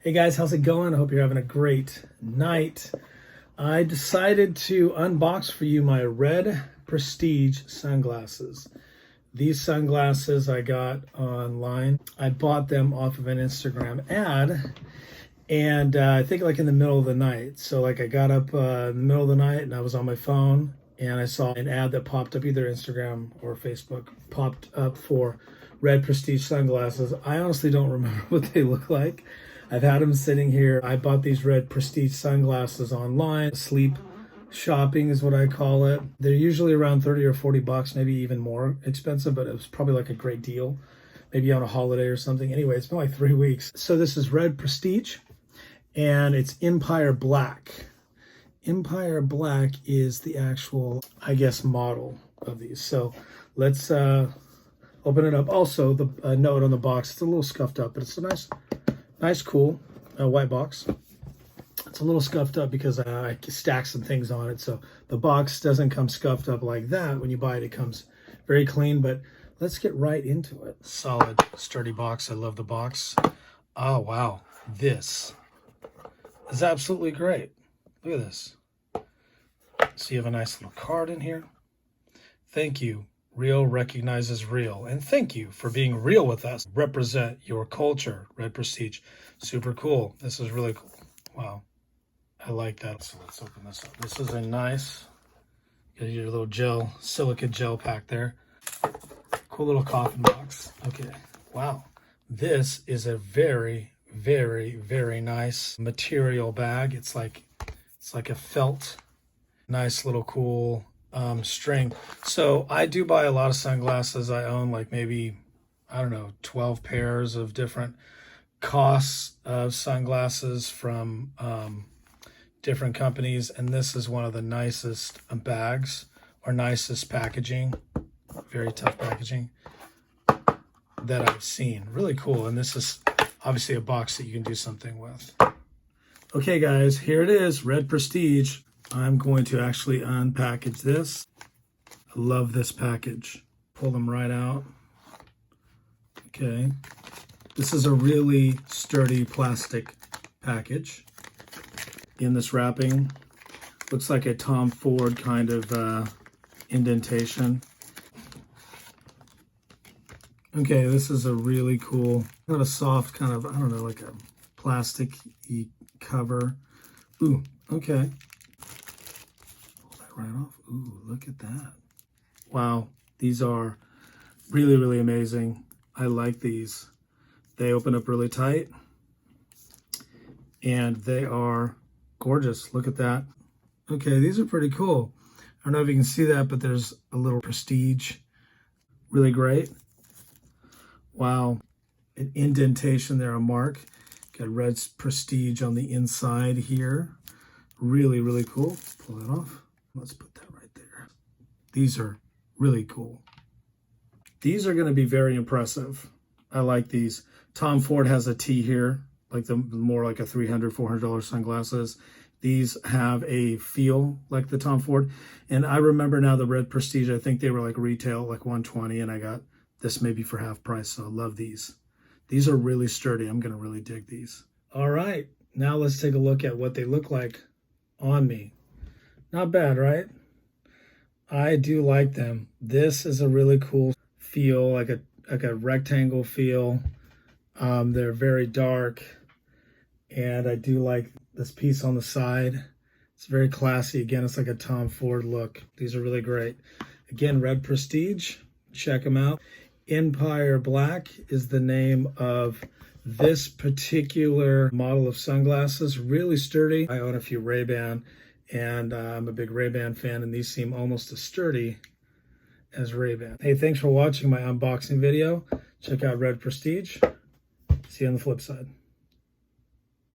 Hey guys, how's it going? I hope you're having a great night. I decided to unbox for you my red Prestige sunglasses. These sunglasses I got online. I bought them off of an Instagram ad, and I think like in the middle of the night. So like I got up in the middle of the night and I was on my phone and I saw an ad that popped up, either Instagram or Facebook, popped up for red Prestige sunglasses. I honestly don't remember what they look like. I've had them sitting here. I bought these red Prestige sunglasses online. Sleep shopping is what I call it. They're usually around 30 or 40 bucks, maybe even more expensive, but it was probably like a great deal, maybe on a holiday or something. Anyway, it's been like 3 weeks. So this is red Prestige and it's Empire Black. Empire Black is the actual, I guess, model of these. So let's open it up. Also, the note on the box, it's a little scuffed up, but it's a nice, cool white box. It's a little scuffed up because I stacked some things on it. So the box doesn't come scuffed up like that. When you buy it, it comes very clean, but let's get right into it. Solid, sturdy box. I love the box. Oh, wow. This is absolutely great. Look at this. So you have a nice little card in here. Thank you. Real recognizes real. And thank you for being real with us. Represent your culture. Red Prestige. Super cool. This is really cool. Wow. I like that. So let's open this up. This is a nice, get your little silica gel pack there. Cool little coffin box. Okay. Wow. This is a very, very, very nice material bag. It's like a felt, nice little cool string. So I do buy a lot of sunglasses. I own like maybe, I don't know, 12 pairs of different costs of sunglasses from different companies, and this is one of the nicest bags or nicest packaging, very tough packaging that I've seen. Really cool. And this is obviously a box that you can do something with. Okay guys, here it is, red Prestige. I'm going to actually unpackage this. I love this package. Pull them right out. Okay. This is a really sturdy plastic package. In this wrapping, looks like a Tom Ford kind of indentation. Okay, this is a really cool, kind of soft, kind of, I don't know, like a plastic-y cover. Ooh, okay. Right off. Ooh, look at that. Wow, these are really, really amazing. I like these. They open up really tight and they are gorgeous. Look at that. Okay, these are pretty cool. I don't know if you can see that, but there's a little Prestige. Really great. Wow, an indentation there, a mark. Got red Prestige on the inside here. Really, really cool. Pull that off. Let's put that right there. These are really cool. These are going to be very impressive. I like these. Tom Ford has a T here, like the more like a $300, $400 sunglasses. These have a feel like the Tom Ford. And I remember now the red Prestige, I think they were like retail, like $120, and I got this maybe for half price. So I love these. These are really sturdy. I'm going to really dig these. All right, now let's take a look at what they look like on me. Not bad, right? I do like them. This is a really cool feel, like a rectangle feel. They're very dark, and I do like this piece on the side. It's very classy. Again, it's like a Tom Ford look. These are really great. Again, red Prestige. Check them out. Empire Black is the name of this particular model of sunglasses. Really sturdy. I own a few Ray-Ban. And I'm a big Ray-Ban fan, and these seem almost as sturdy as Ray-Ban. Hey, thanks for watching my unboxing video. Check out Red Prestige. See you on the flip side.